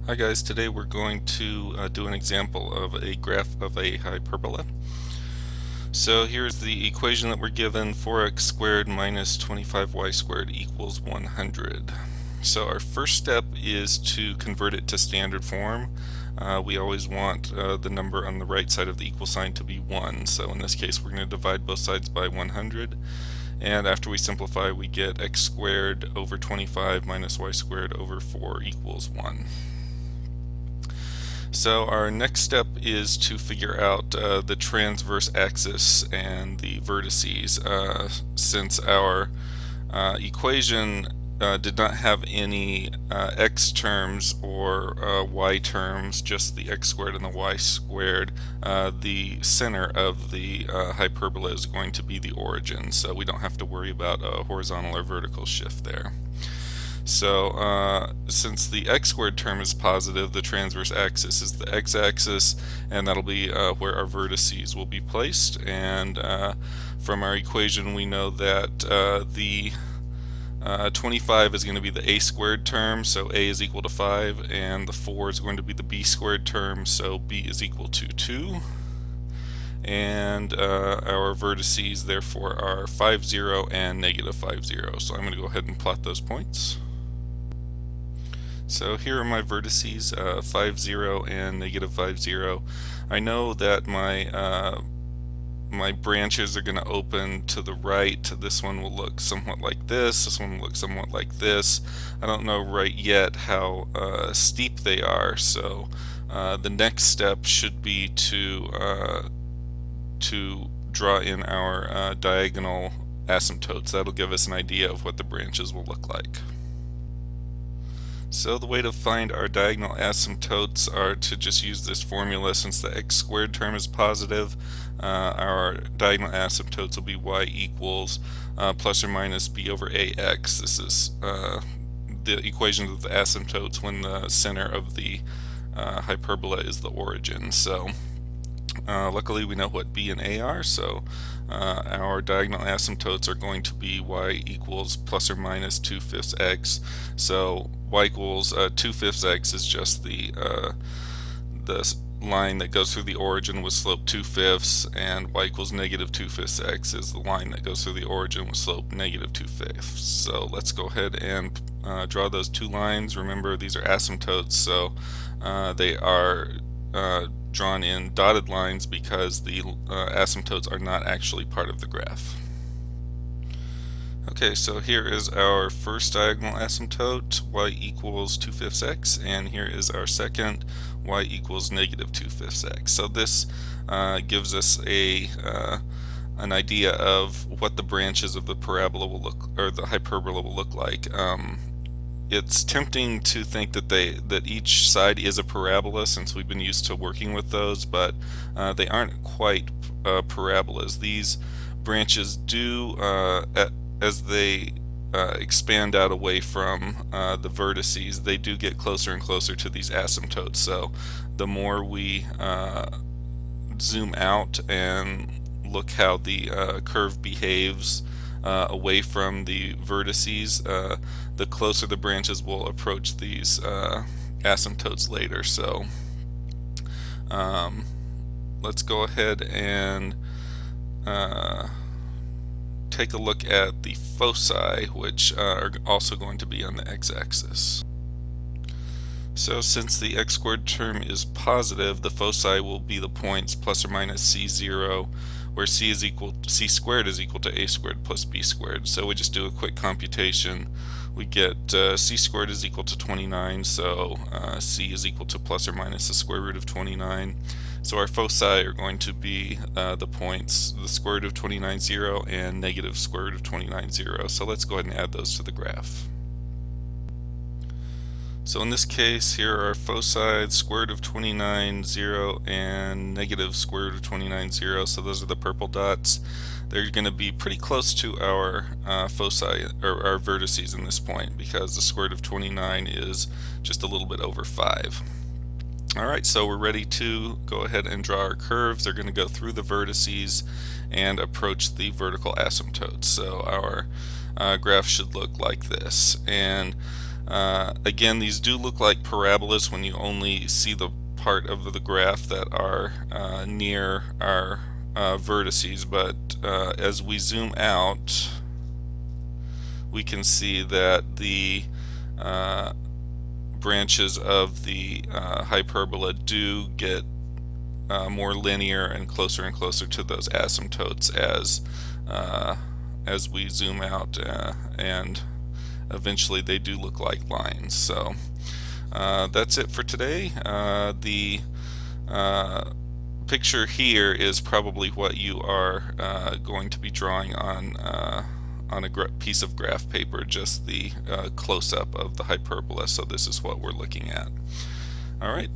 Hi guys, today we're going to do an example of a graph of a hyperbola. So here's the equation that we're given: 4x squared minus 25y squared equals 100. So our first step is to convert it to standard form. We always want the number on the right side of the equal sign to be 1. So in this case we're going to divide both sides by 100. And after we simplify, we get x squared over 25 minus y squared over 4 equals 1. So our next step is to figure out the transverse axis and the vertices. Since our equation did not have any x terms or y terms, just the x squared and the y squared, the center of the hyperbola is going to be the origin, so we don't have to worry about a horizontal or vertical shift there. So since the x squared term is positive, the transverse axis is the x-axis, and that'll be where our vertices will be placed. And from our equation we know that the 25 is going to be the a squared term, so a is equal to 5, and the 4 is going to be the b squared term, so b is equal to 2. And our vertices therefore are 5, 0, and negative 5, 0. So I'm going to go ahead and plot those points. So here are my vertices, 5, 0, and negative 5, 0. I know that my branches are going to open to the right. This one will look somewhat like this one will look somewhat like this. I don't know right yet how steep they are, so the next step should be to draw in our diagonal asymptotes. That'll give us an idea of what the branches will look like. So the way to find our diagonal asymptotes are to just use this formula. Since the x squared term is positive, our diagonal asymptotes will be y equals plus or minus b over ax. This is the equation of the asymptotes when the center of the hyperbola is the origin. So luckily we know what b and a are, so our diagonal asymptotes are going to be y equals plus or minus 2/5 x. So y equals 2/5 x is just the line that goes through the origin with slope 2/5, and y equals negative 2/5 x is the line that goes through the origin with slope negative 2/5. So let's go ahead and draw those two lines. Remember, these are asymptotes, so they are drawn in dotted lines because the asymptotes are not actually part of the graph. Okay, so here is our first diagonal asymptote, y equals 2/5 x, and here is our second, y equals negative 2/5 x. So this gives us an idea of what the branches of the parabola will look, or the hyperbola will look like. It's tempting to think that each side is a parabola, since we've been used to working with those, but they aren't quite parabolas. These branches do, as they expand out away from the vertices, they do get closer and closer to these asymptotes. So the more we zoom out and look how the curve behaves away from the vertices, the closer the branches will approach these asymptotes later. So let's go ahead and take a look at the foci, which are also going to be on the x-axis. So since the x squared term is positive, the foci will be the points plus or minus c0, where c squared is equal to a squared plus b squared. So we just do a quick computation. We get c squared is equal to 29, so c is equal to plus or minus the square root of 29. So our foci are going to be the points, the square root of 29, 0, and negative square root of 29, 0. So let's go ahead and add those to the graph. So in this case, here are our foci, square root of 29, 0, and negative square root of 29, 0. So those are the purple dots. They're going to be pretty close to our foci, or our vertices in this point, because the square root of 29 is just a little bit over 5. Alright, so we're ready to go ahead and draw our curves. They're going to go through the vertices and approach the vertical asymptotes. So our graph should look like this. And Again, these do look like parabolas when you only see the part of the graph that are near our vertices, but as we zoom out, we can see that the branches of the hyperbola do get more linear and closer to those asymptotes as we zoom out, and eventually they do look like lines. So that's it for today. The picture here is probably what you are going to be drawing on a piece of graph paper, just the close-up of the hyperbola. So this is what we're looking at. All right,